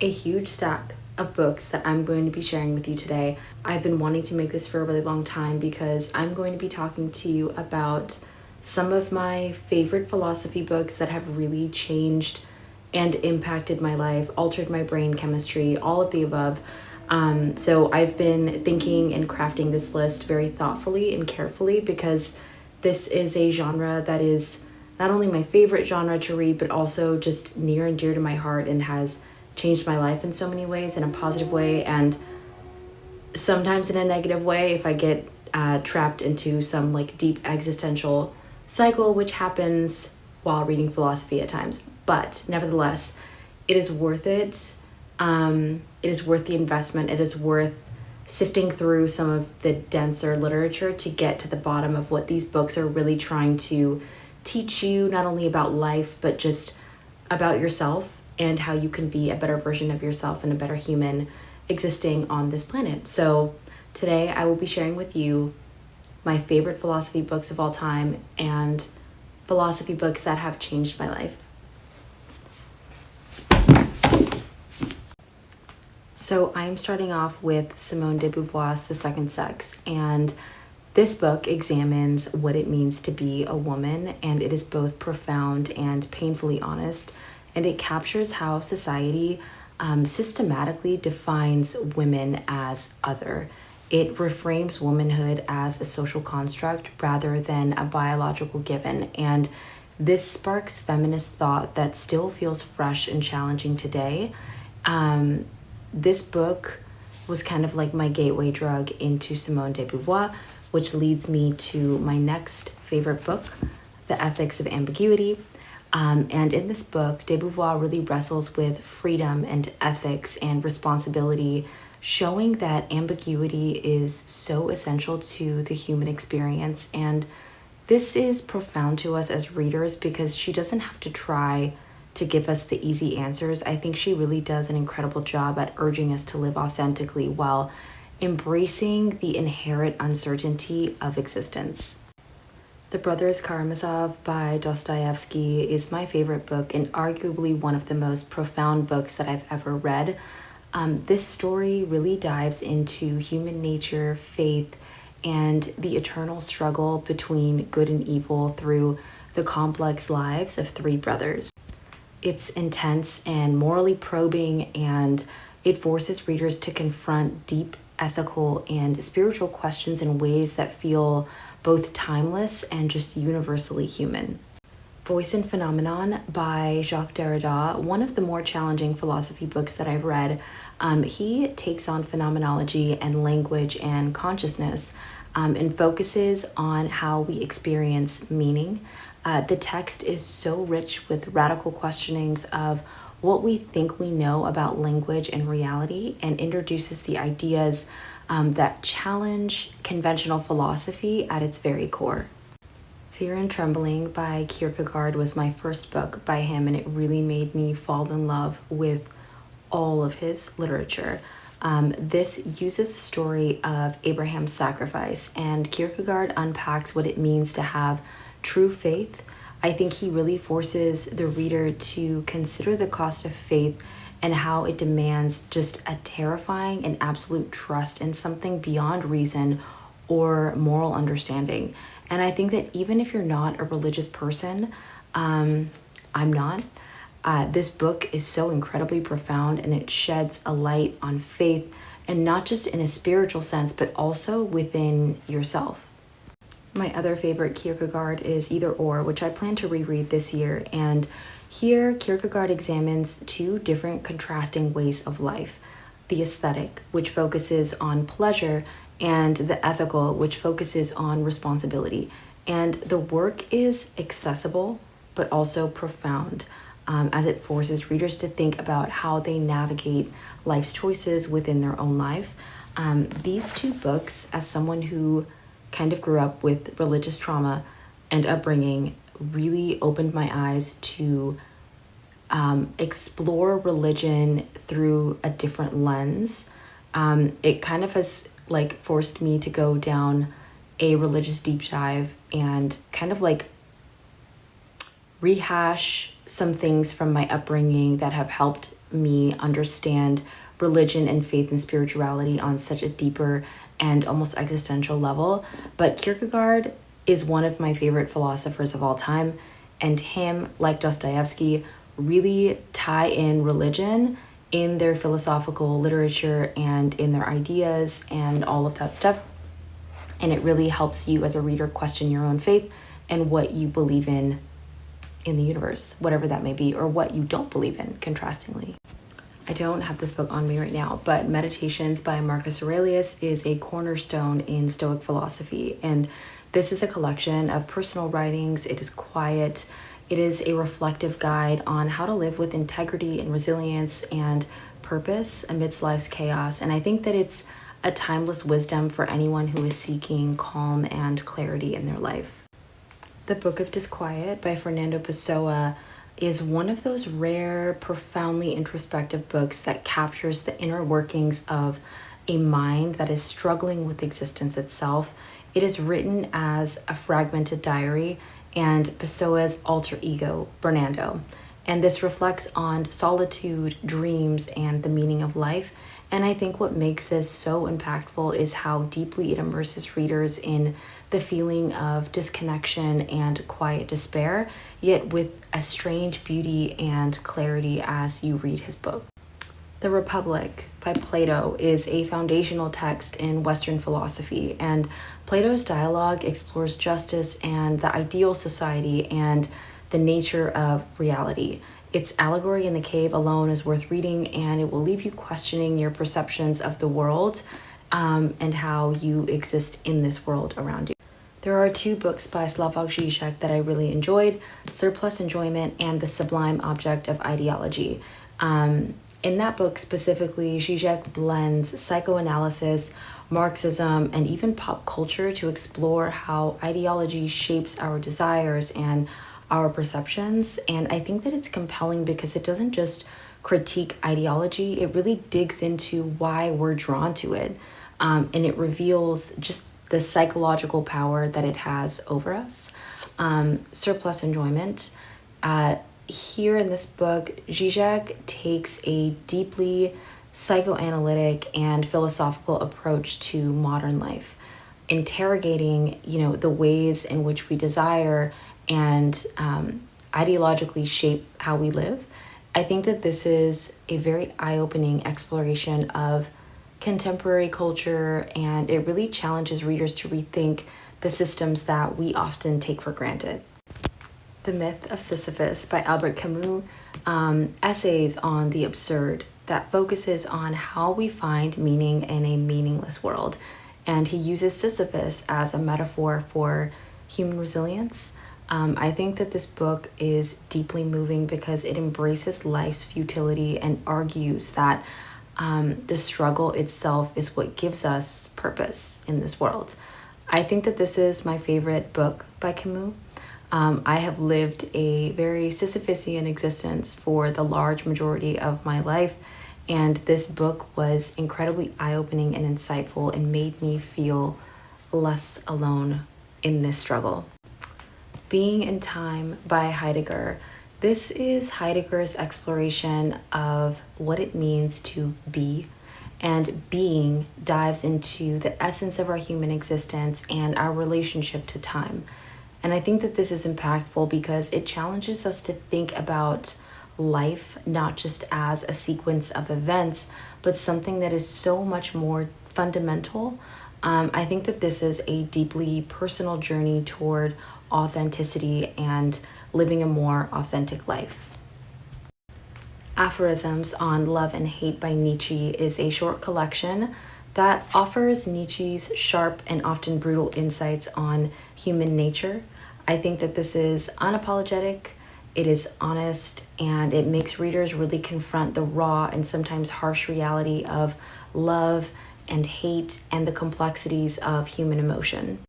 a huge stack of books that I'm going to be sharing with you today. I've been wanting to make this for a really long time because I'm going to be talking to you about some of my favorite philosophy books that have really changed and impacted my life, altered my brain chemistry, all of the above. So I've been thinking and crafting this list very thoughtfully and carefully because this is a genre that is not only my favorite genre to read, but also just near and dear to my heart and has changed my life in so many ways, in a positive way and sometimes in a negative way if I get trapped into some like deep existential cycle, which happens while reading philosophy at times. But nevertheless, it is worth it. It is worth the investment. It is worth sifting through some of the denser literature to get to the bottom of what these books are really trying to teach you, not only about life, but just about yourself and how you can be a better version of yourself and a better human existing on this planet. So today I will be sharing with you my favorite philosophy books of all time and philosophy books that have changed my life. So I'm starting off with Simone de Beauvoir's The Second Sex, and this book examines what it means to be a woman, and it is both profound and painfully honest, and it captures how society systematically defines women as other. It reframes womanhood as a social construct rather than a biological given, and this sparks feminist thought that still feels fresh and challenging today. This book was kind of like my gateway drug into Simone de Beauvoir, which leads me to my next favorite book, The Ethics of Ambiguity. And in this book, de Beauvoir really wrestles with freedom and ethics and responsibility, showing that ambiguity is so essential to the human experience. And this is profound to us as readers because she doesn't have to try to give us the easy answers. I think she really does an incredible job at urging us to live authentically while embracing the inherent uncertainty of existence. The Brothers Karamazov by Dostoevsky is my favorite book and arguably one of the most profound books that I've ever read. This story really dives into human nature, faith, and the eternal struggle between good and evil through the complex lives of three brothers. It's intense and morally probing, and it forces readers to confront deep ethical and spiritual questions in ways that feel both timeless and just universally human. Voice and Phenomenon by Jacques Derrida, one of the more challenging philosophy books that I've read. He takes on phenomenology and language and consciousness and focuses on how we experience meaning. The text is so rich with radical questionings of what we think we know about language and reality, and introduces the ideas that challenge conventional philosophy at its very core. Fear and Trembling by Kierkegaard was my first book by him, and it really made me fall in love with all of his literature. This uses the story of Abraham's sacrifice, and Kierkegaard unpacks what it means to have true faith. I think he really forces the reader to consider the cost of faith and how it demands just a terrifying and absolute trust in something beyond reason or moral understanding. And I think that even if you're not a religious person, I'm not, this book is so incredibly profound, and it sheds a light on faith, and not just in a spiritual sense, but also within yourself. My other favorite Kierkegaard is Either Or, which I plan to reread this year. And here, Kierkegaard examines two different contrasting ways of life: the aesthetic, which focuses on pleasure, and the ethical, which focuses on responsibility. And the work is accessible, but also profound, as it forces readers to think about how they navigate life's choices within their own life. These two books, as someone who kind of grew up with religious trauma and upbringing, really opened my eyes to explore religion through a different lens. It kind of has like forced me to go down a religious deep dive and kind of like rehash some things from my upbringing that have helped me understand religion and faith and spirituality on such a deeper and almost existential level. But Kierkegaard is one of my favorite philosophers of all time, and him, like Dostoevsky, really tie in religion in their philosophical literature and in their ideas and all of that stuff. And it really helps you as a reader question your own faith and what you believe in the universe, whatever that may be, or what you don't believe in, contrastingly. I don't have this book on me right now, but Meditations by Marcus Aurelius is a cornerstone in Stoic philosophy. And this is a collection of personal writings. It is quiet. It is a reflective guide on how to live with integrity and resilience and purpose amidst life's chaos. And I think that it's a timeless wisdom for anyone who is seeking calm and clarity in their life. The Book of Disquiet by Fernando Pessoa is one of those rare, profoundly introspective books that captures the inner workings of a mind that is struggling with existence itself. It is written as a fragmented diary and Pessoa's alter ego, Bernardo. And this reflects on solitude, dreams, and the meaning of life. And I think what makes this so impactful is how deeply it immerses readers in the feeling of disconnection and quiet despair, yet with a strange beauty and clarity as you read his book. The Republic by Plato is a foundational text in Western philosophy, and Plato's dialogue explores justice and the ideal society and the nature of reality. Its allegory in the cave alone is worth reading, and it will leave you questioning your perceptions of the world and how you exist in this world around you. There are two books by Slavoj Žižek that I really enjoyed, Surplus Enjoyment and The Sublime Object of Ideology. In that book specifically, Žižek blends psychoanalysis, Marxism, and even pop culture to explore how ideology shapes our desires and our perceptions. And I think that it's compelling because it doesn't just critique ideology, it really digs into why we're drawn to it. And it reveals just the psychological power that it has over us. Surplus Enjoyment. Here in this book, Žižek takes a deeply psychoanalytic and philosophical approach to modern life, interrogating, the ways in which we desire and ideologically shape how we live. I think that this is a very eye-opening exploration of contemporary culture, and it really challenges readers to rethink the systems that we often take for granted. The Myth of Sisyphus by Albert Camus, essays on the absurd that focuses on how we find meaning in a meaningless world. And he uses Sisyphus as a metaphor for human resilience. I think that this book is deeply moving because it embraces life's futility and argues that the struggle itself is what gives us purpose in this world. I think that this is my favorite book by Camus. I have lived a very Sisyphusian existence for the large majority of my life, and this book was incredibly eye-opening and insightful and made me feel less alone in this struggle. Being in Time by Heidegger. This is Heidegger's exploration of what it means to be, and being dives into the essence of our human existence and our relationship to time. And I think that this is impactful because it challenges us to think about life not just as a sequence of events, but something that is so much more fundamental. I think that this is a deeply personal journey toward authenticity and living a more authentic life. Aphorisms on Love and Hate by Nietzsche is a short collection that offers Nietzsche's sharp and often brutal insights on human nature. I think that this is unapologetic, it is honest, and it makes readers really confront the raw and sometimes harsh reality of love and hate and the complexities of human emotion.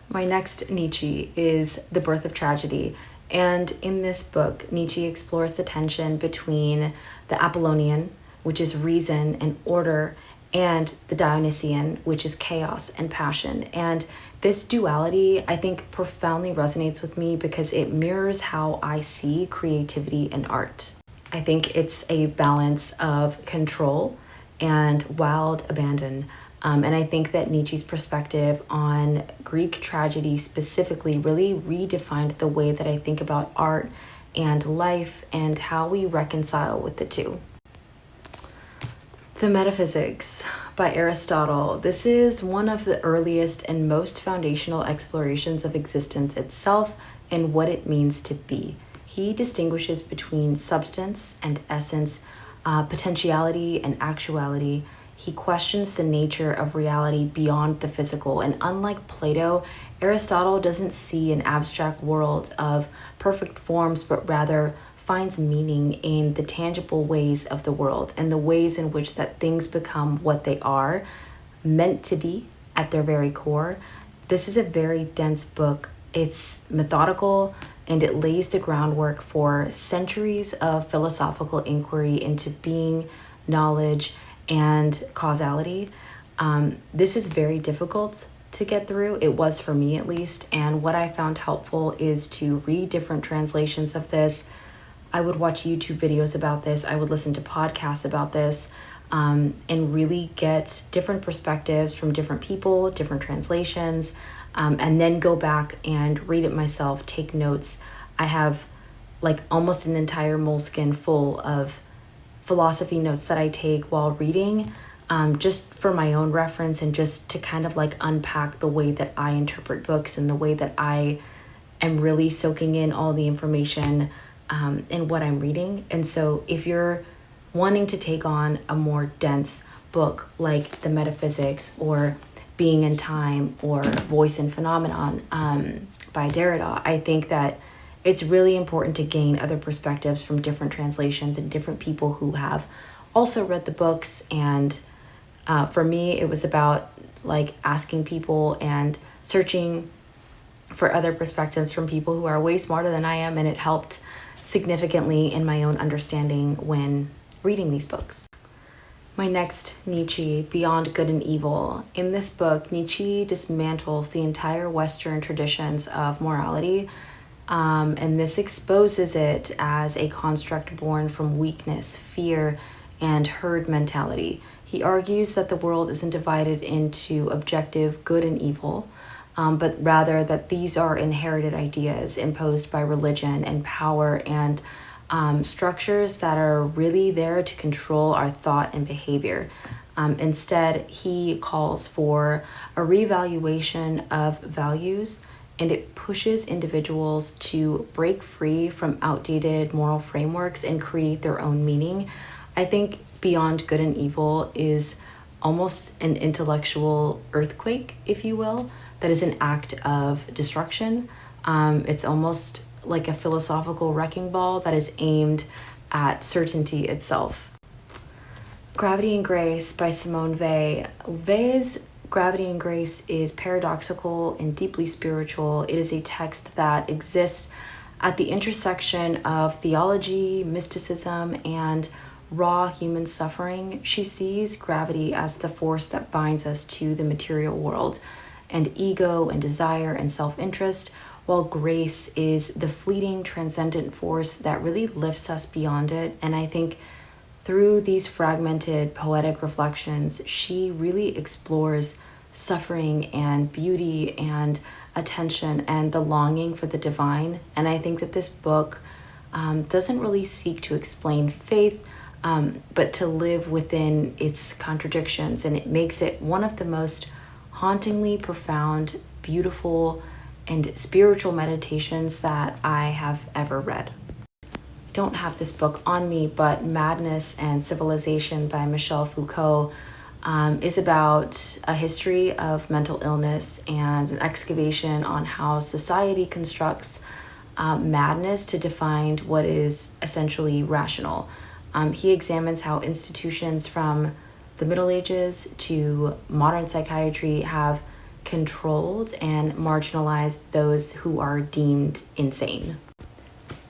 My next Nietzsche is The Birth of Tragedy, and in this book, Nietzsche explores the tension between the Apollonian, which is reason and order, and the Dionysian, which is chaos and passion. And this duality, I think, profoundly resonates with me because it mirrors how I see creativity and art. I think it's a balance of control and wild abandon. And I think that Nietzsche's perspective on Greek tragedy specifically really redefined the way that I think about art and life and how we reconcile with the two. The Metaphysics by Aristotle. This is one of the earliest and most foundational explorations of existence itself and what it means to be. He distinguishes between substance and essence, potentiality and actuality. He questions the nature of reality beyond the physical. And unlike Plato, Aristotle doesn't see an abstract world of perfect forms, but rather finds meaning in the tangible ways of the world and the ways in which that things become what they are, meant to be at their very core. This is a very dense book. It's methodical, and it lays the groundwork for centuries of philosophical inquiry into being, knowledge, and causality. This is very difficult to get through. It was for me, at least. And what I found helpful is to read different translations of this. I would watch YouTube videos about this. I would listen to podcasts about this, and really get different perspectives from different people, different translations, and then go back and read it myself, take notes. I have like almost an entire moleskin full of philosophy notes that I take while reading, just for my own reference and just to kind of like unpack the way that I interpret books and the way that I am really soaking in all the information in what I'm reading. And so if you're wanting to take on a more dense book like The Metaphysics or Being in Time or Voice and Phenomenon by Derrida, I think that it's really important to gain other perspectives from different translations and different people who have also read the books. And for me, it was about like asking people and searching for other perspectives from people who are way smarter than I am, and it helped significantly in my own understanding when reading these books. My next, Nietzsche, Beyond Good and Evil. In this book, Nietzsche dismantles the entire Western traditions of morality, and this exposes it as a construct born from weakness, fear, and herd mentality. He argues that the world isn't divided into objective good and evil, but rather that these are inherited ideas imposed by religion and power and structures that are really there to control our thought and behavior. Instead, he calls for a reevaluation of values, and it pushes individuals to break free from outdated moral frameworks and create their own meaning. I think Beyond Good and Evil is almost an intellectual earthquake, if you will, that is an act of destruction. It's almost like a philosophical wrecking ball that is aimed at certainty itself. Gravity and Grace by Simone Weil. Weil's Gravity and Grace is paradoxical and deeply spiritual. It is a text that exists at the intersection of theology, mysticism, and raw human suffering. She sees gravity as the force that binds us to the material world, and ego and desire and self-interest, while grace is the fleeting, transcendent force that really lifts us beyond it. And I think through these fragmented poetic reflections, she really explores suffering and beauty and attention and the longing for the divine. And I think that this book doesn't really seek to explain faith, but to live within its contradictions. And it makes it one of the most hauntingly profound, beautiful, and spiritual meditations that I have ever read. I don't have this book on me, but Madness and Civilization by Michel Foucault is about a history of mental illness and an excavation on how society constructs madness to define what is essentially rational. He examines how institutions from the Middle Ages to modern psychiatry have controlled and marginalized those who are deemed insane.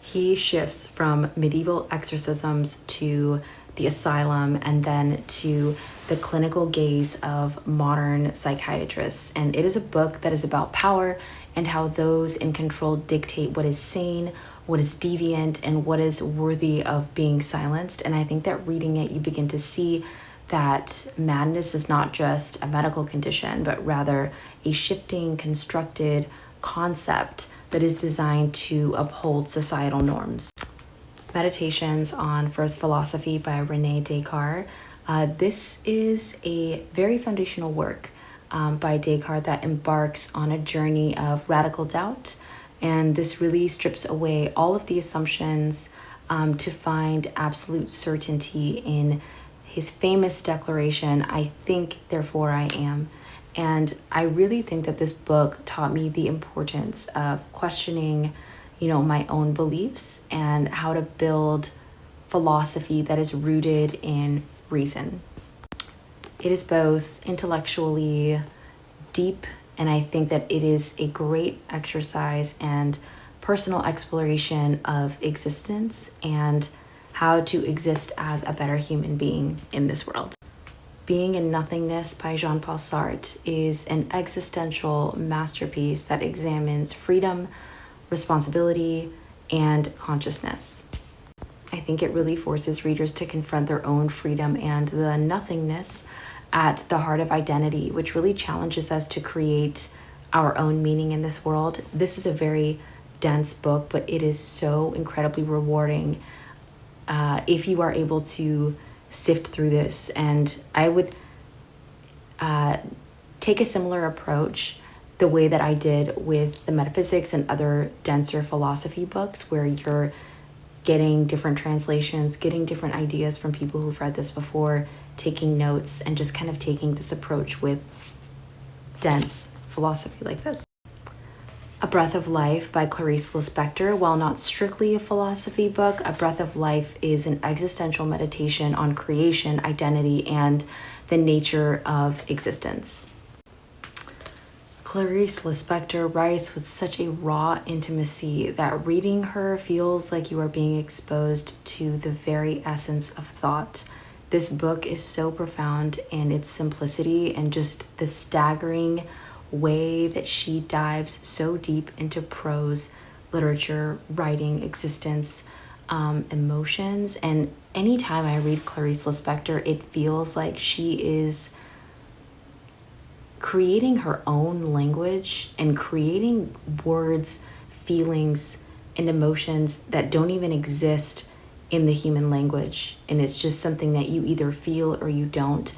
He shifts from medieval exorcisms to the asylum and then to the clinical gaze of modern psychiatrists. And it is a book that is about power and how those in control dictate what is sane, what is deviant, and what is worthy of being silenced. And I think that reading it, you begin to see that madness is not just a medical condition, but rather a shifting, constructed concept that is designed to uphold societal norms. Meditations on First Philosophy by Rene Descartes. This is a very foundational work by Descartes that embarks on a journey of radical doubt. And this really strips away all of the assumptions to find absolute certainty in his famous declaration, "I think, therefore I am." And I really think that this book taught me the importance of questioning, my own beliefs and how to build philosophy that is rooted in reason. It is both intellectually deep, and I think that it is a great exercise and personal exploration of existence and how to exist as a better human being in this world. Being in Nothingness by Jean-Paul Sartre is an existential masterpiece that examines freedom, responsibility, and consciousness. I think it really forces readers to confront their own freedom and the nothingness at the heart of identity, which really challenges us to create our own meaning in this world. This is a very dense book, but it is so incredibly rewarding if you are able to sift through this. And I would take a similar approach the way that I did with the metaphysics and other denser philosophy books, where you're getting different translations, getting different ideas from people who've read this before, taking notes, and just kind of taking this approach with dense philosophy like this. A Breath of Life by Clarice Lispector. While not strictly a philosophy book, A Breath of Life is an existential meditation on creation, identity, and the nature of existence. Clarice Lispector writes with such a raw intimacy that reading her feels like you are being exposed to the very essence of thought. This book is so profound in its simplicity and just the staggering way that she dives so deep into prose, literature, writing, existence, emotions. And anytime I read Clarice Lispector, it feels like she is creating her own language and creating words, feelings, and emotions that don't even exist in the human language. And it's just something that you either feel or you don't.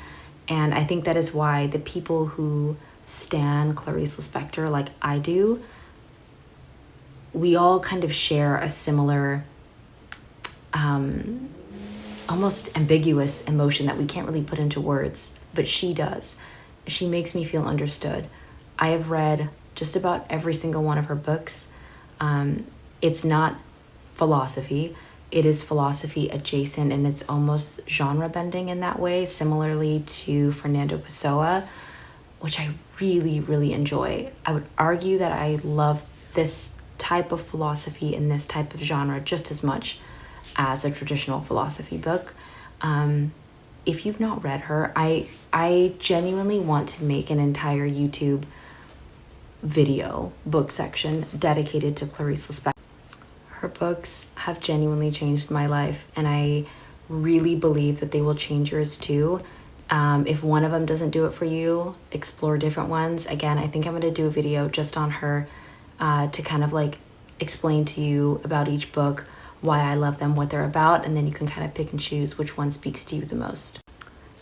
And I think that is why the people who stan Clarice Lispector like I do, we all kind of share a similar almost ambiguous emotion that we can't really put into words, but she does. She makes me feel understood. I have read just about every single one of her books. It's not philosophy. It is philosophy adjacent, and it's almost genre bending in that way, similarly to Fernando Pessoa, which I really, really enjoy. I would argue that I love this type of philosophy in this type of genre just as much as a traditional philosophy book. If you've not read her, I genuinely want to make an entire YouTube video book section dedicated to Clarice Lispector. Her books have genuinely changed my life, and I really believe that they will change yours too. If one of them doesn't do it for you, explore different ones. Again, I think I'm going to do a video just on her to kind of like explain to you about each book, why I love them, what they're about, and then you can kind of pick and choose which one speaks to you the most.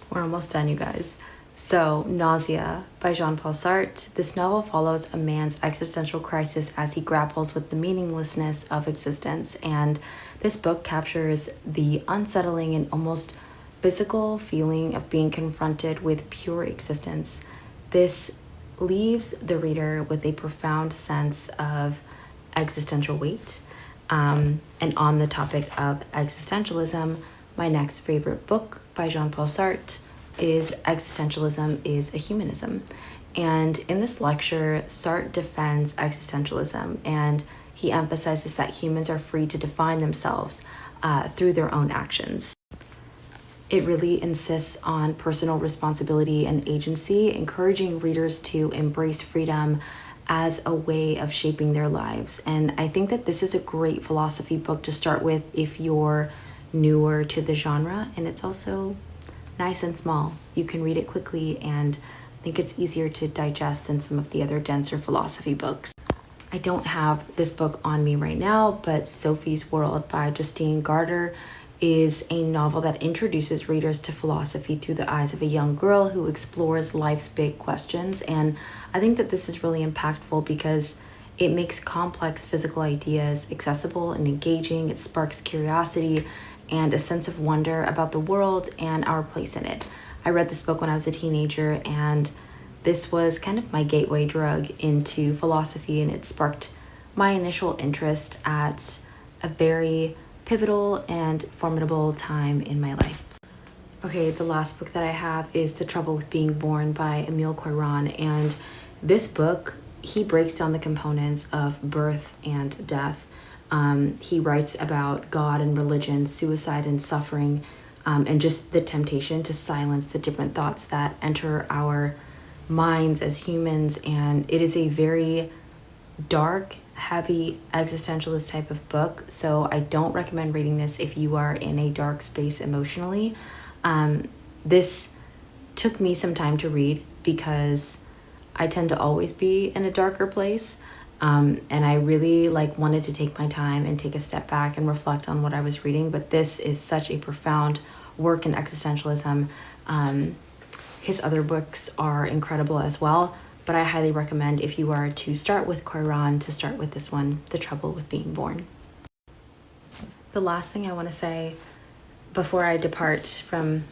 We're almost done, you guys. So, Nausea by Jean-Paul Sartre. This novel follows a man's existential crisis as he grapples with the meaninglessness of existence, and this book captures the unsettling and almost physical feeling of being confronted with pure existence. This leaves the reader with a profound sense of existential weight. And on the topic of existentialism, my next favorite book by Jean-Paul Sartre is Existentialism is a Humanism. And in this lecture, Sartre defends existentialism, and he emphasizes that humans are free to define themselves through their own actions. It really insists on personal responsibility and agency, encouraging readers to embrace freedom as a way of shaping their lives. And I think that this is a great philosophy book to start with if you're newer to the genre, and it's also nice and small. You can read it quickly, and I think it's easier to digest than some of the other denser philosophy books. I don't have this book on me right now, but Sophie's World by Justine Garter is a novel that introduces readers to philosophy through the eyes of a young girl who explores life's big questions. And I think that this is really impactful because it makes complex physical ideas accessible and engaging. It sparks curiosity and a sense of wonder about the world and our place in it. I read this book when I was a teenager, and this was kind of my gateway drug into philosophy, and it sparked my initial interest at a very pivotal and formidable time in my life. Okay, the last book that I have is The Trouble with Being Born by Émile Coiron, and this book, he breaks down the components of birth and death. He writes about God and religion, suicide and suffering, and just the temptation to silence the different thoughts that enter our minds as humans. And it is a very dark, heavy, existentialist type of book, so I don't recommend reading this if you are in a dark space emotionally. This took me some time to read because I tend to always be in a darker place, and I really wanted to take my time and take a step back and reflect on what I was reading. But this is such a profound work in existentialism. His other books are incredible as well, but I highly recommend, if you are to start with Coiron, to start with this one, The Trouble with Being Born. The last thing I want to say before I depart from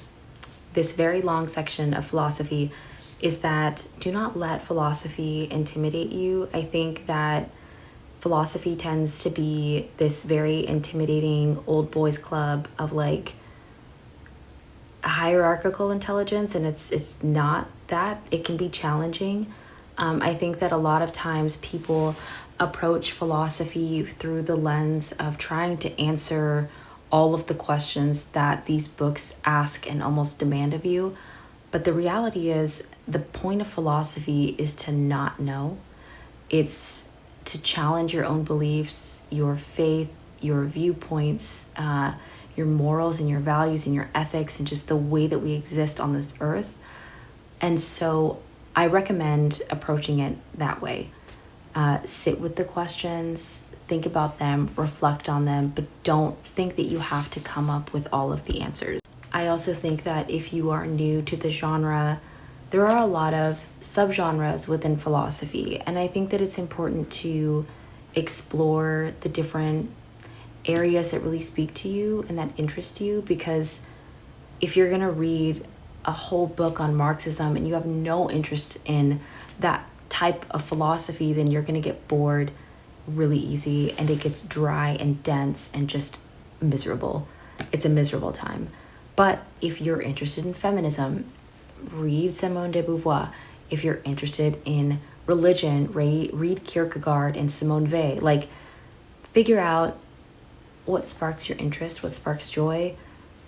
this very long section of philosophy is that do not let philosophy intimidate you. I think that philosophy tends to be this very intimidating old boys club of hierarchical intelligence, and it's not that. It can be challenging. I think that a lot of times people approach philosophy through the lens of trying to answer all of the questions that these books ask and almost demand of you. But the reality is, the point of philosophy is to not know. It's to challenge your own beliefs, your faith, your viewpoints, your morals and your values and your ethics, and just the way that we exist on this earth. And so I recommend approaching it that way. Sit with the questions, think about them, reflect on them, but don't think that you have to come up with all of the answers. I also think that if you are new to the genre, there are a lot of subgenres within philosophy, and I think that it's important to explore the different areas that really speak to you and that interest you, because if you're going to read a whole book on Marxism and you have no interest in that type of philosophy, then you're going to get bored really easy, and it gets dry and dense and just miserable. It's a miserable time. But if you're interested in feminism, read Simone de Beauvoir. If you're interested in religion, read Kierkegaard and Simone Weil. Figure out what sparks your interest, what sparks joy,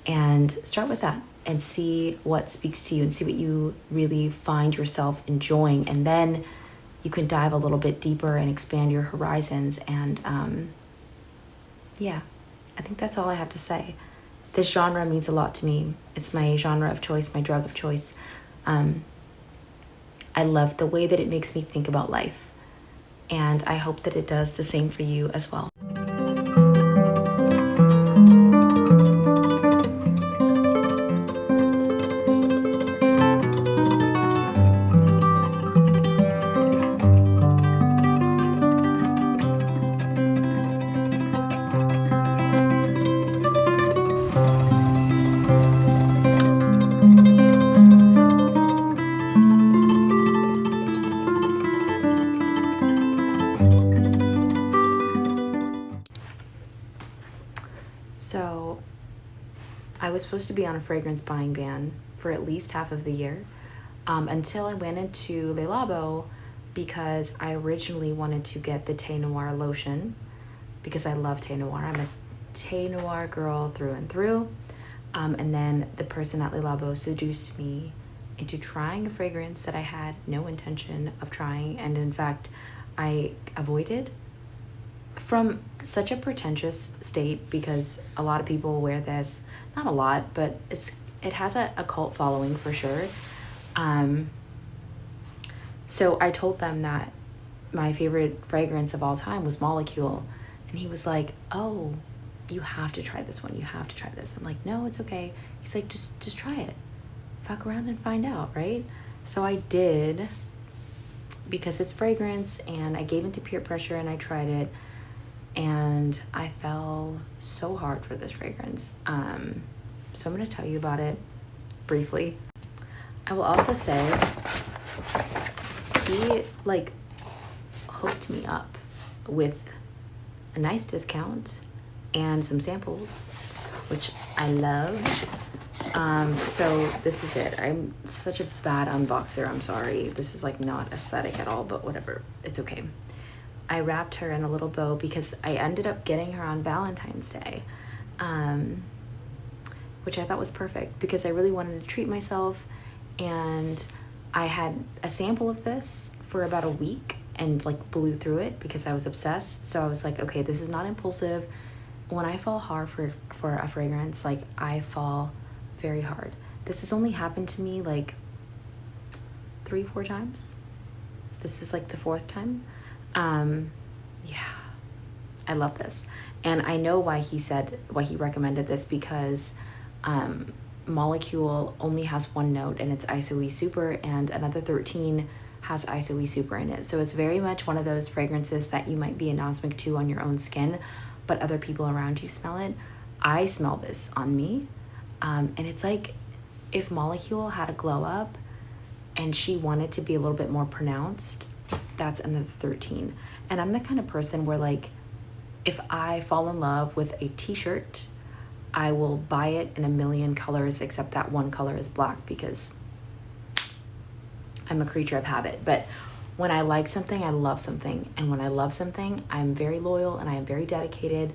and start with that and see what speaks to you and see what you really find yourself enjoying. And then you can dive a little bit deeper and expand your horizons. And I think that's all I have to say. This genre means a lot to me. It's my genre of choice, my drug of choice. I love the way that it makes me think about life, and I hope that it does the same for you as well. So I was supposed to be on a fragrance buying ban for at least half of the year, until I went into Le Labo, because I originally wanted to get the Thé Noir lotion because I love Thé Noir. I'm a Thé Noir girl through and through. And then the person at Le Labo seduced me into trying a fragrance that I had no intention of trying. And in fact, I avoided from such a pretentious state, because a lot of people wear this, not a lot, but it has a cult following for sure. So I told them that my favorite fragrance of all time was Molecule, and he was like, oh, you have to try this one, you have to try this. I'm like, no, it's okay. He's like, just try it, fuck around and find out, right? So I did, because it's fragrance, and I gave into peer pressure and I tried it, and I fell so hard for this fragrance. So I'm going to tell you about it briefly. I will also say he like hooked me up with a nice discount and some samples, which I love. So this is it. I'm such a bad unboxer. I'm sorry. This is like not aesthetic at all, but whatever. It's okay. I wrapped her in a little bow because I ended up getting her on Valentine's Day, which I thought was perfect because I really wanted to treat myself. And I had a sample of this for about a week and like blew through it because I was obsessed. So I was like, okay, this is not impulsive. When I fall hard for a fragrance, like I fall very hard. This has only happened to me like 3-4 times. This is like the 4th time. Yeah, I love this. And I know why he recommended this, because Molecule only has 1 note and it's ISOE Super, and another 13 has ISOE Super in it. So it's very much one of those fragrances that you might be anosmic to on your own skin, but other people around you smell it. I smell this on me. And it's like if Molecule had a glow up and she wanted to be a little bit more pronounced, that's another 13. And I'm the kind of person where like, if I fall in love with a t-shirt, I will buy it in a million colors, except that one color is black because I'm a creature of habit. But when I like something, I love something. And when I love something, I'm very loyal and I am very dedicated.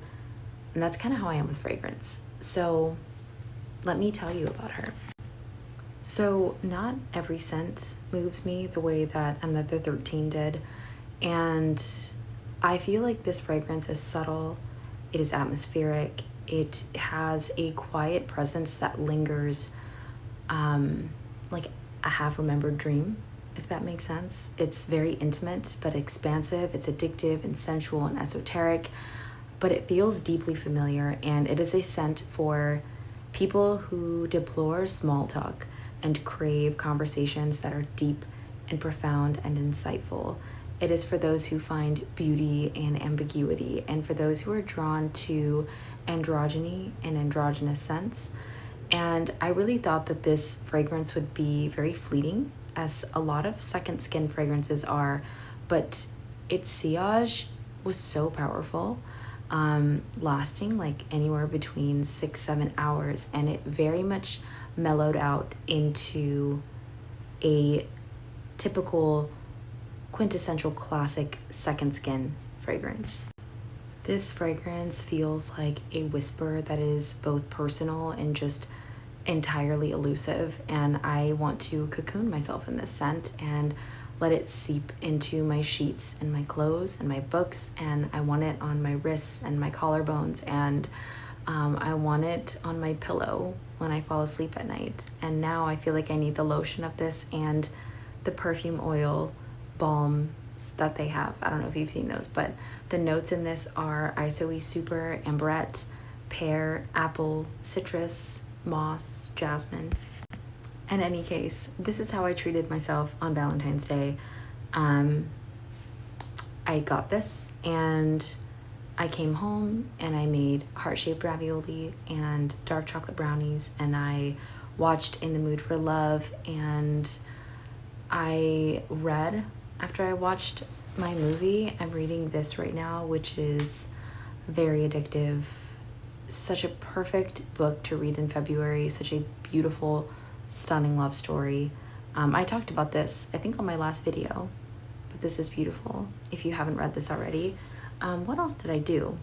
And that's kind of how I am with fragrance. So let me tell you about her. So not every scent moves me the way that another 13 did. And I feel like this fragrance is subtle. It is atmospheric. It has a quiet presence that lingers, like a half-remembered dream, if that makes sense. It's very intimate, but expansive. It's addictive and sensual and esoteric, but it feels deeply familiar. And it is a scent for people who deplore small talk and crave conversations that are deep and profound and insightful. It is for those who find beauty and ambiguity, and for those who are drawn to androgyny and androgynous scents. And I really thought that this fragrance would be very fleeting, as a lot of second skin fragrances are, but its sillage was so powerful, lasting like anywhere between 6-7 hours, and it very much mellowed out into a typical quintessential classic second skin fragrance. This fragrance feels like a whisper that is both personal and just entirely elusive, and I want to cocoon myself in this scent and let it seep into my sheets and my clothes and my books, and I want it on my wrists and my collarbones, and I want it on my pillow when I fall asleep at night. And now I feel like I need the lotion of this and the perfume oil balms that they have. I don't know if you've seen those, but the notes in this are ISOE Super, amberette, pear, apple, citrus, moss, jasmine. In any case, this is how I treated myself on Valentine's Day. I got this and I came home and I made heart-shaped ravioli and dark chocolate brownies, and I watched In the Mood for Love, and I read after I watched my movie. I'm reading this right now, which is very addictive. Such a perfect book to read in February. Such a beautiful, stunning love story. I talked about this, I think, on my last video, but this is beautiful if you haven't read this already. What else did I do?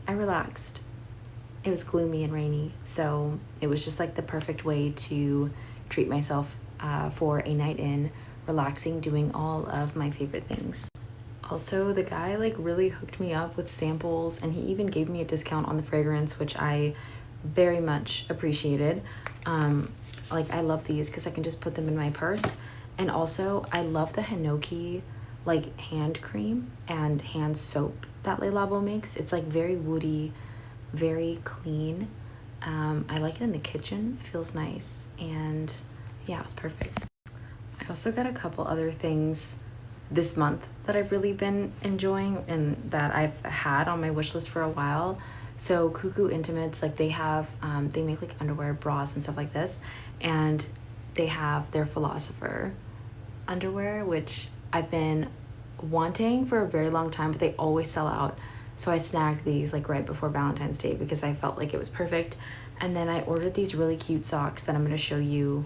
I relaxed. It was gloomy and rainy, so it was just like the perfect way to treat myself for a night in, relaxing, doing all of my favorite things. Also, the guy like really hooked me up with samples, and he even gave me a discount on the fragrance, which I very much appreciated. Like I love these because I can just put them in my purse. And also I love the Hinoki like hand cream and hand soap that Le Labo makes. It's like very woody, very clean. I like it in the kitchen. It feels nice. And yeah, it was perfect. I also got a couple other things this month that I've really been enjoying and that I've had on my wish list for a while. So Cuckoo Intimates, like they have, they make like underwear, bras and stuff like this. And they have their Philosopher underwear, which I've been wanting for a very long time, but they always sell out. So I snagged these like right before Valentine's Day because I felt like it was perfect. And then I ordered these really cute socks that I'm going to show you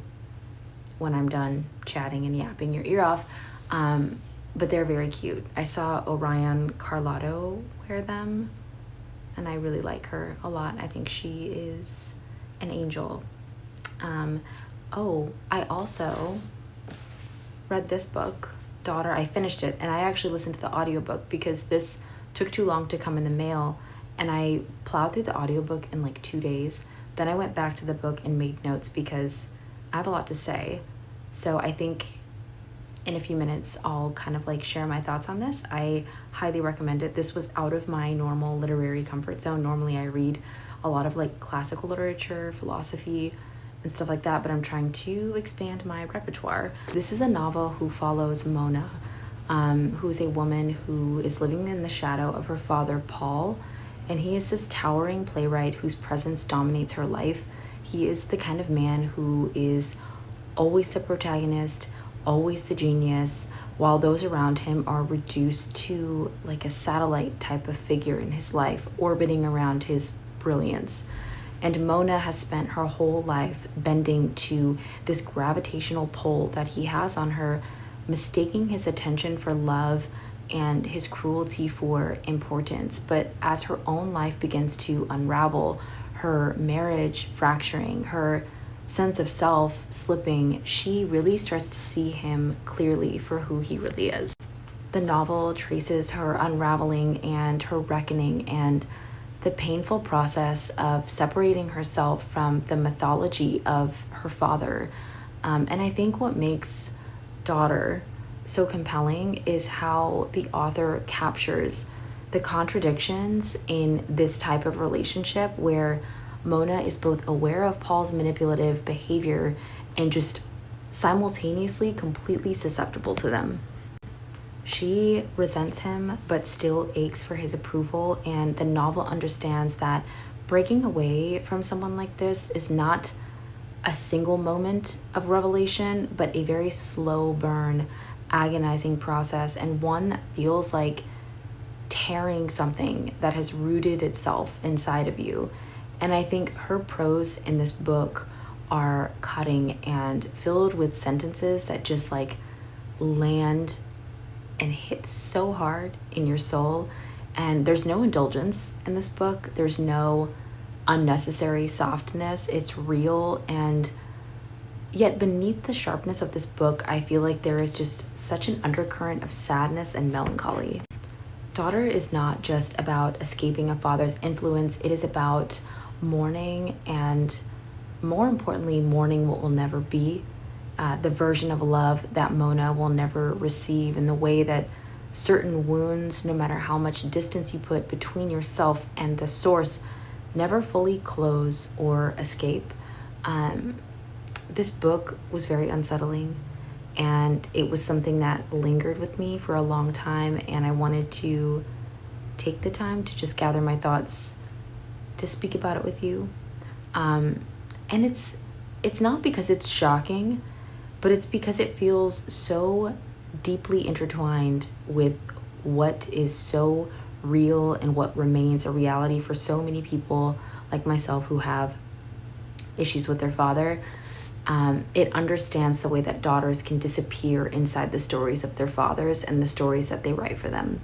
when I'm done chatting and yapping your ear off. But they're very cute. I saw Orion Carlotto wear them, and I really like her a lot. I think she is an angel. Oh, I also read this book, Daughter. I finished it, and I actually listened to the audiobook because this took too long to come in the mail, and I plowed through the audiobook in like 2 days. Then I went back to the book and made notes because I have a lot to say. So I think in a few minutes, I'll kind of like share my thoughts on this. I highly recommend it. This was out of my normal literary comfort zone. Normally I read a lot of like classical literature, philosophy, and stuff like that, but I'm trying to expand my repertoire. This is a novel who follows Mona, who is a woman who is living in the shadow of her father, Paul, and he is this towering playwright whose presence dominates her life. He is the kind of man who is always the protagonist, always the genius, while those around him are reduced to like a satellite type of figure in his life, orbiting around his brilliance. And Mona has spent her whole life bending to this gravitational pull that he has on her, mistaking his attention for love and his cruelty for importance. But as her own life begins to unravel, her marriage fracturing, her sense of self slipping, she really starts to see him clearly for who he really is. The novel traces her unraveling and her reckoning and the painful process of separating herself from the mythology of her father. And I think what makes Daughter so compelling is how the author captures the contradictions in this type of relationship where Mona is both aware of Paul's manipulative behavior and just simultaneously completely susceptible to them. She resents him but still aches for his approval, and the novel understands that breaking away from someone like this is not a single moment of revelation, but a very slow burn, agonizing process, and one that feels like tearing something that has rooted itself inside of you. And I think her prose in this book are cutting and filled with sentences that just like land and hit so hard in your soul. And there's no indulgence in this book. There's no unnecessary softness. It's real, and yet beneath the sharpness of this book, I feel like there is just such an undercurrent of sadness and melancholy. Daughter is not just about escaping a father's influence. It is about mourning, and more importantly, mourning what will never be, the version of love that Mona will never receive, in the way that certain wounds, no matter how much distance you put between yourself and the source, never fully close or escape. This book was very unsettling, and it was something that lingered with me for a long time, and I wanted to take the time to just gather my thoughts to speak about it with you. And it's not because it's shocking, but it's because it feels so deeply intertwined with what is so real and what remains a reality for so many people like myself who have issues with their father. It understands the way that daughters can disappear inside the stories of their fathers and the stories that they write for them.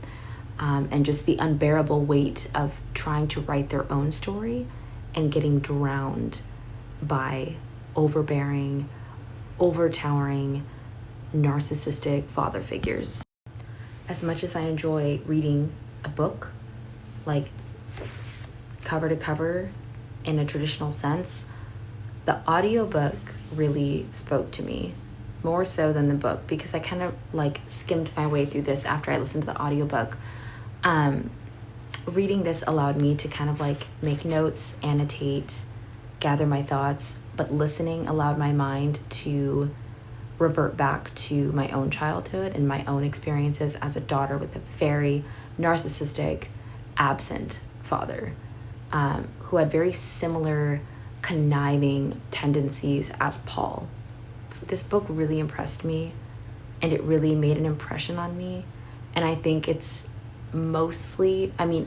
And just the unbearable weight of trying to write their own story and getting drowned by overbearing, overtowering, narcissistic father figures. As much as I enjoy reading a book, like cover to cover in a traditional sense, the audiobook really spoke to me more so than the book, because I kind of like skimmed my way through this after I listened to the audiobook. Reading this allowed me to kind of like make notes, annotate, gather my thoughts, but listening allowed my mind to revert back to my own childhood and my own experiences as a daughter with a very narcissistic, absent father, who had very similar conniving tendencies as Paul. This book really impressed me, and it really made an impression on me. And I think it's mostly, I mean,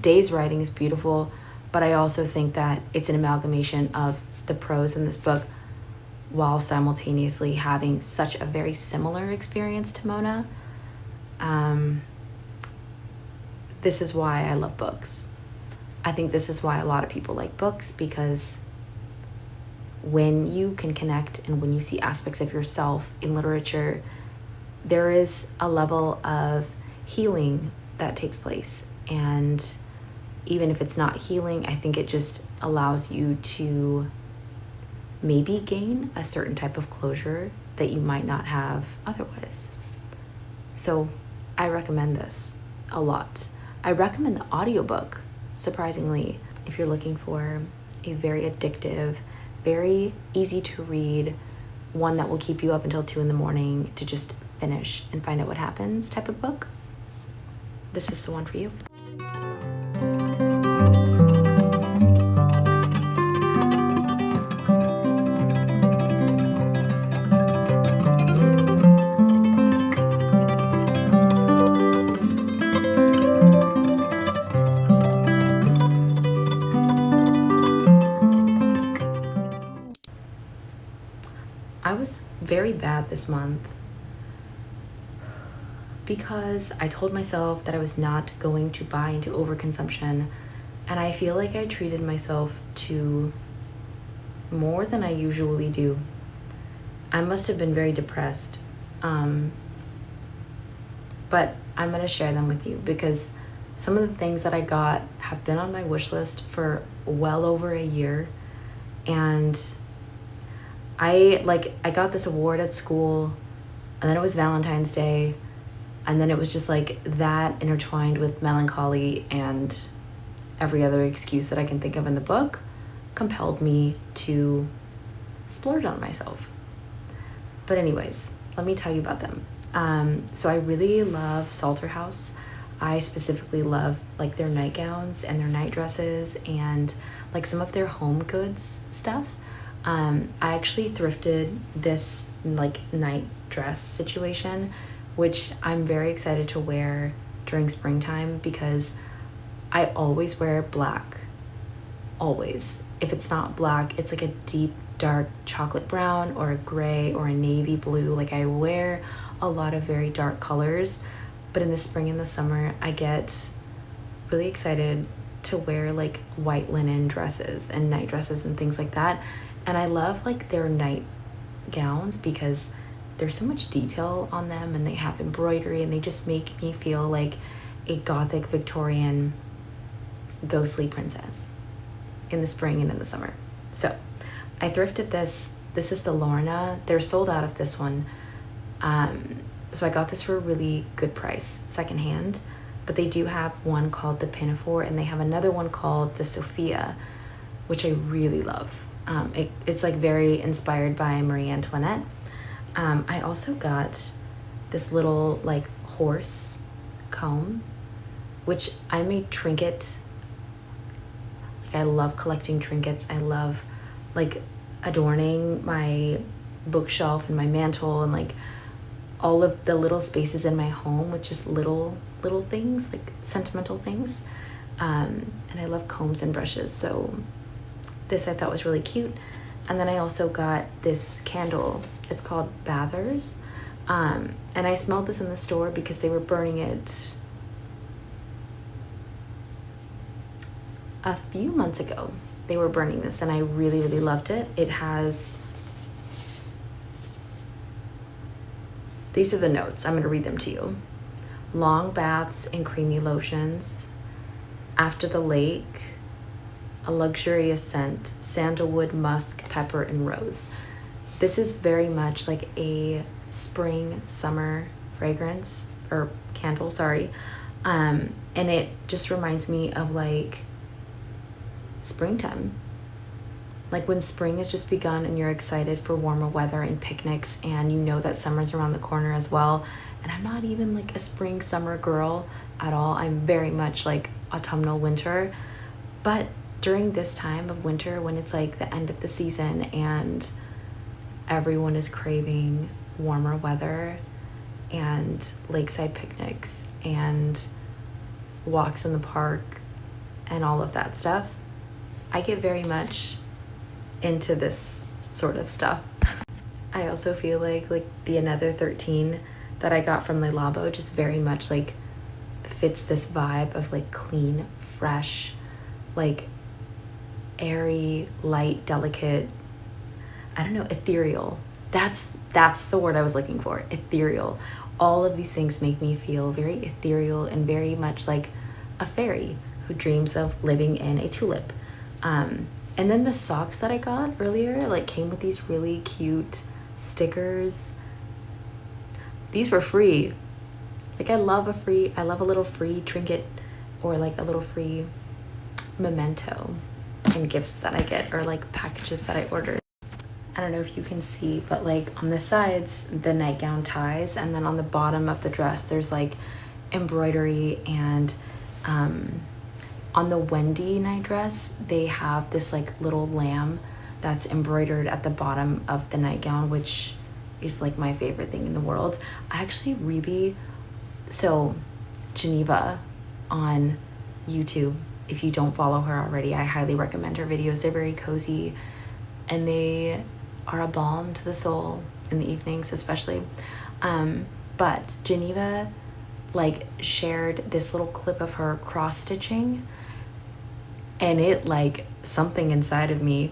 Day's writing is beautiful, but I also think that it's an amalgamation of the prose in this book while simultaneously having such a very similar experience to Mona. This is why I love books. I think this is why a lot of people like books, because when you can connect and when you see aspects of yourself in literature, there is a level of healing that takes place. And even if it's not healing, I think it just allows you to maybe gain a certain type of closure that you might not have otherwise. So I recommend this a lot. I recommend the audiobook, surprisingly, if you're looking for a very addictive, very easy to read, one that will keep you up until 2 a.m. to just finish and find out what happens type of book. This is the one for you. I was very bad this month because I told myself that I was not going to buy into overconsumption, and I feel like I treated myself to more than I usually do. I must have been very depressed, but I'm going to share them with you because some of the things that I got have been on my wish list for well over a year, and I got this award at school, and then it was Valentine's Day, and then it was just like that intertwined with melancholy and every other excuse that I can think of in the book compelled me to splurge on myself. But anyways, let me tell you about them. So I really love Salter House. I specifically love like their nightgowns and their night dresses and like some of their home goods stuff. I actually thrifted this like night dress situation, which I'm very excited to wear during springtime because I always wear black. Always. If it's not black, it's like a deep, dark chocolate brown or a gray or a navy blue. Like I wear a lot of very dark colors, but in the spring and the summer, I get really excited to wear like white linen dresses and night dresses and things like that. And I love like their night gowns because there's so much detail on them and they have embroidery and they just make me feel like a gothic Victorian ghostly princess in the spring and in the summer. So I thrifted this. This is the Lorna. They're sold out of this one. So I got this for a really good price, secondhand. But they do have one called the Pinafore and they have another one called the Sophia, which I really love. It's like very inspired by Marie Antoinette. I also got this little like horse comb, which I made trinket. Like I love collecting trinkets. I love like adorning my bookshelf and my mantle and like all of the little spaces in my home with just little things, like sentimental things. And I love combs and brushes. So this I thought was really cute. And then I also got this candle. It's called Bathers. And I smelled this in the store because they were burning it a few months ago. They were burning this and I really, really loved it. It has These are the notes. I'm going to read them to you. Long baths and creamy lotions. After the lake, a luxurious scent, sandalwood, musk, pepper, and rose. This is very much like a spring, summer fragrance, or candle, sorry. And it just reminds me of like springtime. Like when spring has just begun and you're excited for warmer weather and picnics, and you know that summer's around the corner as well. And I'm not even like a spring summer girl at all. I'm very much like autumnal winter. But during this time of winter, when it's like the end of the season and everyone is craving warmer weather and lakeside picnics and walks in the park and all of that stuff, I get very much into this sort of stuff. I also feel like the Another 13 that I got from Le Labo just very much like fits this vibe of like clean, fresh, like airy, light, delicate, I don't know, ethereal. That's the word I was looking for, ethereal. All of these things make me feel very ethereal and very much like a fairy who dreams of living in a tulip. And then the socks that I got earlier like came with these really cute stickers. These were free. Like I love a little free trinket or like a little free memento and gifts that I get, or like packages that I ordered. I don't know if you can see, but like on the sides, the nightgown ties, and then on the bottom of the dress, there's like embroidery, and on the Wendy night dress, they have this like little lamb that's embroidered at the bottom of the nightgown, which is like my favorite thing in the world. I actually really, so Geneva on YouTube, if you don't follow her already, I highly recommend her videos. They're very cozy and they are a balm to the soul in the evenings especially. But Geneva like shared this little clip of her cross stitching, and it like something inside of me,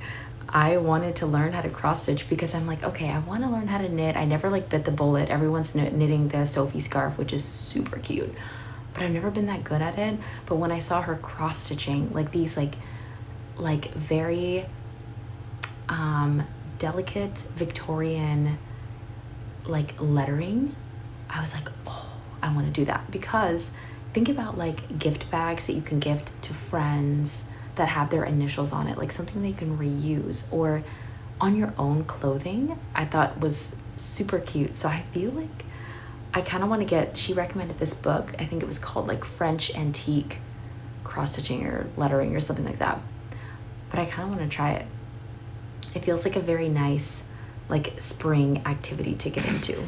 I wanted to learn how to cross stitch because I'm like, okay, I want to learn how to knit. I never like bit the bullet. Everyone's knitting the Sophie scarf, which is super cute, but I've never been that good at it. But when I saw her cross stitching like these like very delicate Victorian like lettering, I was like, oh, I want to do that. Because think about like gift bags that you can gift to friends that have their initials on it, like something they can reuse, or on your own clothing. I thought was super cute. So I feel like I kind of want to get, she recommended this book, I think it was called like French Antique Cross Stitching or Lettering or something like that, but I kind of want to try it. It feels like a very nice like spring activity to get into.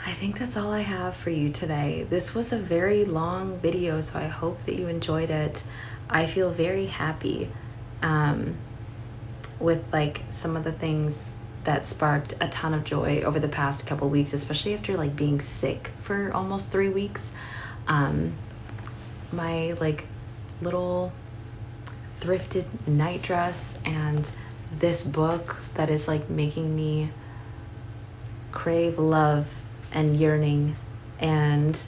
I think that's all I have for you today. This was a very long video, so I hope that you enjoyed it. I feel very happy with like some of the things that sparked a ton of joy over the past couple weeks, especially after like being sick for almost 3 weeks. My like little thrifted night dress and this book that is like making me crave love and yearning, and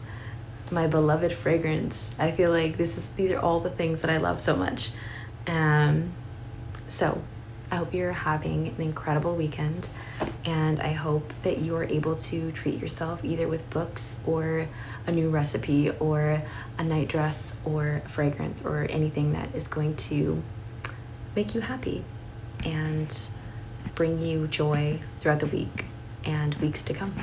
my beloved fragrance. I feel like these are all the things that I love so much. So I hope you're having an incredible weekend, and I hope that you are able to treat yourself either with books or a new recipe or a night dress or a fragrance or anything that is going to make you happy and bring you joy throughout the week and weeks to come.